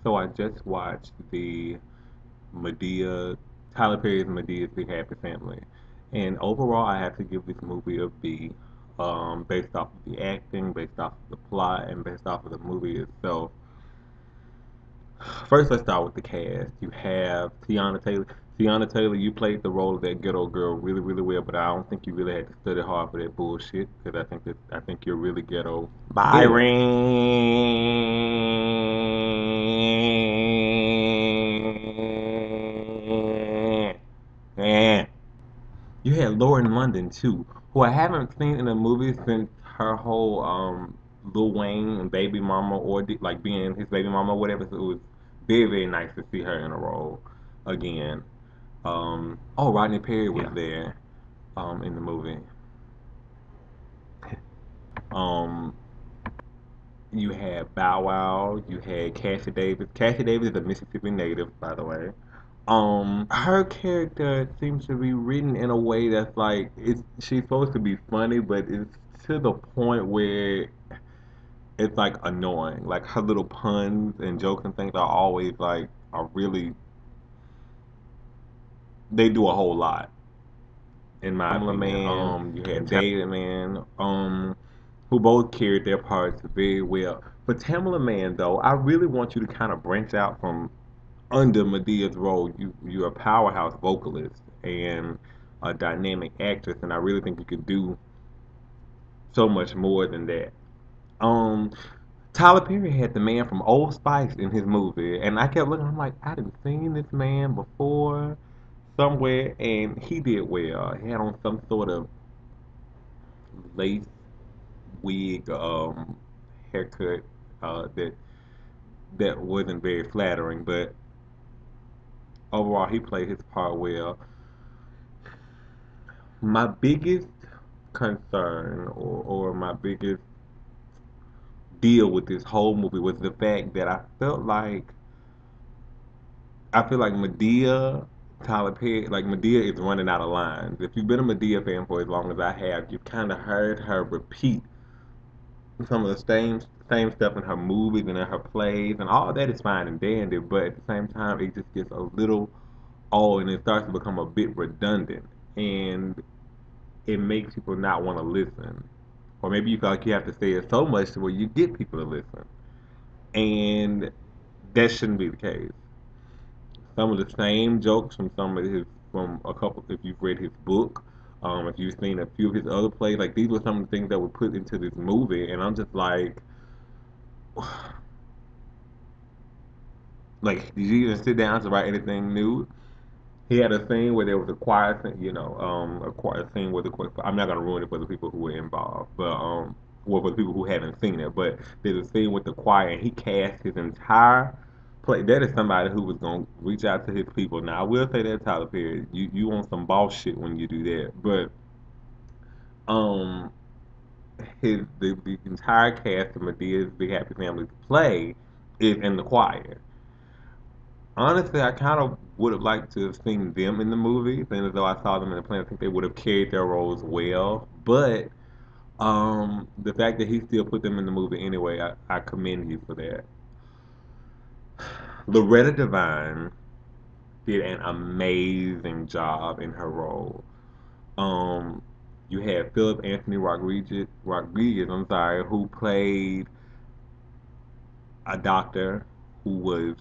So I just watched the Madea, Tyler Perry's Medea's Big Happy Family, and overall, I have to give this movie a B, based off of the acting, based off of the plot, and based off of the movie itself. First, let's start with the cast. You have Tiana Taylor. Tiana Taylor, you played the role of that ghetto girl really, really well, but I don't think you really had to study hard for that bullshit because I think you're really ghetto. Byron. Yeah. You had Lauren London too, who I haven't seen in a movie since her whole Lil Wayne and Baby Mama or like being his baby mama or whatever. So it was very very nice to see her in a role again. Oh, Rodney Perry was Yeah. there in the movie. Um, you had Bow Wow, you had Cassie Davis. Cassie Davis is a Mississippi native, by the way. Her character seems to be written in a way that's like she's supposed to be funny, but it's to the point where it's like annoying. Like her little puns and jokes and things are always like are really they do a whole lot in my Pamela opinion. Man You and had David Man, who both carried their parts very well. For Tamala Man though, I really want you to kind of branch out from under Medea's role. You're a powerhouse vocalist and a dynamic actress, and I really think you could do so much more than that. Um, Tyler Perry had the man from Old Spice in his movie, and I kept looking. I'm like, I didn't seen this man before somewhere, and he did well. He had on some sort of lace wig haircut that wasn't very flattering, but overall he played his part well. My biggest concern or my biggest deal with this whole movie was the fact that I feel like Madea, Tyler Perry, like Madea is running out of lines. If you've been a Madea fan for as long as I have, you've kind of heard her repeat some of the same stuff in her movies and in her plays, and all that is fine and dandy. But at the same time, it just gets a little old and it starts to become a bit redundant, and it makes people not want to listen. Or maybe you feel like you have to say it so much to where you get people to listen. And that shouldn't be the case. Some of the same jokes from from a couple, if you've read his book, if you've seen a few of his other plays, like these were some of the things that were put into this movie, and I'm just like, did you even sit down to write anything new? He had a scene where there was a choir scene, a choir scene where the choir. I'm not gonna ruin it for the people who were involved, but well, for the people who haven't seen it. But there's a scene with the choir, and he cast his entire play. That is somebody who was gonna reach out to his people. Now, I will say that Tyler Perry, you want some boss shit when you do that, but um, the entire cast of Medea's Big Happy Family's play is in the choir. Honestly, I kind of would have liked to have seen them in the movie, and as though I saw them in the play, I think they would have carried their roles well. But the fact that he still put them in the movie anyway, I commend you for that. Loretta Devine did an amazing job in her role. Um, you had Philip Anthony Rodriguez, I'm sorry, who played a doctor who was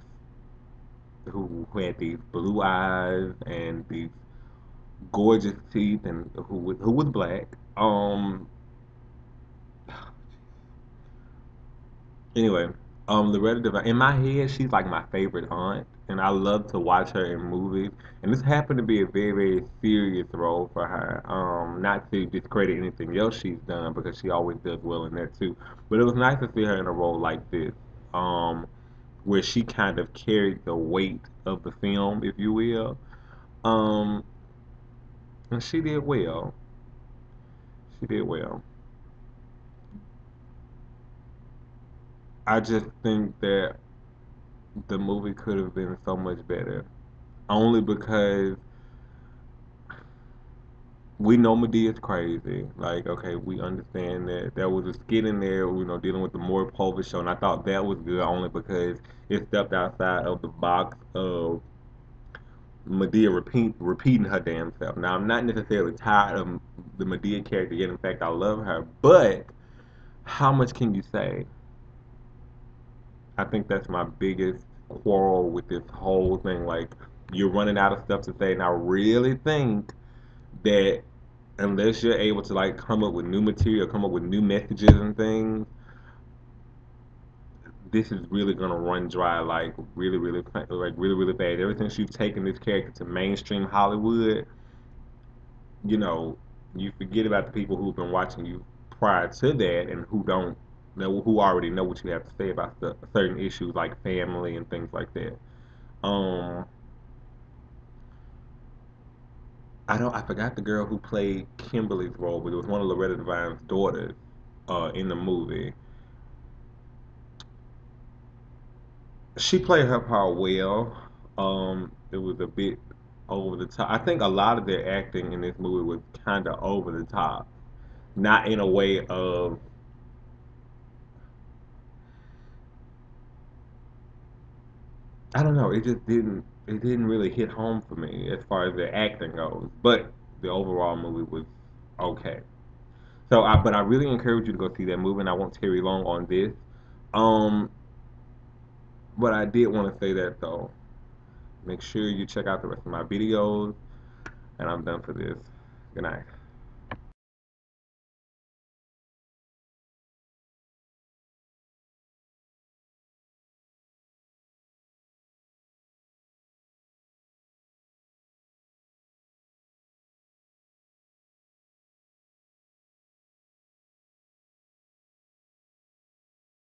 who had these blue eyes and these gorgeous teeth and who was black. Anyway, Loretta Devine. In my head, she's like my favorite aunt, and I love to watch her in movies. And this happened to be a very very serious role for her. Not to discredit anything else she's done because she always does well in that too. But it was nice to see her in a role like this, where she kind of carried the weight of the film, if you will. Um, and she did well. She did well. I just think that the movie could have been so much better. Only because we know Medea's crazy. Like, okay, we understand that there was a skit in there, dealing with the Maury Povich show, and I thought that was good only because it stepped outside of the box of Madea repeating her damn self. Now, I'm not necessarily tired of the Madea character yet. In fact, I love her. But how much can you say? I think that's my biggest quarrel with this whole thing. Like, you're running out of stuff to say, and I really think that unless you're able to like come up with new material, come up with new messages and things, this is really gonna run dry like really fast. Ever since you've taken this character to mainstream Hollywood, you know, you forget about the people who've been watching you prior to that and who don't know, who already know what you have to say about certain issues like family and things like that. Um, I forgot the girl who played Kimberly's role, but it was one of Loretta Devine's daughters in the movie. She played her part well. It was a bit over the top. I think a lot of their acting in this movie was kind of over the top. Not in a way of, I don't know. It didn't really hit home for me as far as their acting goes. But the overall movie was okay. But I really encourage you to go see that movie, and I won't tarry long on this. Um, but I did want to say that though. Make sure you check out the rest of my videos, and I'm done for this. Good night.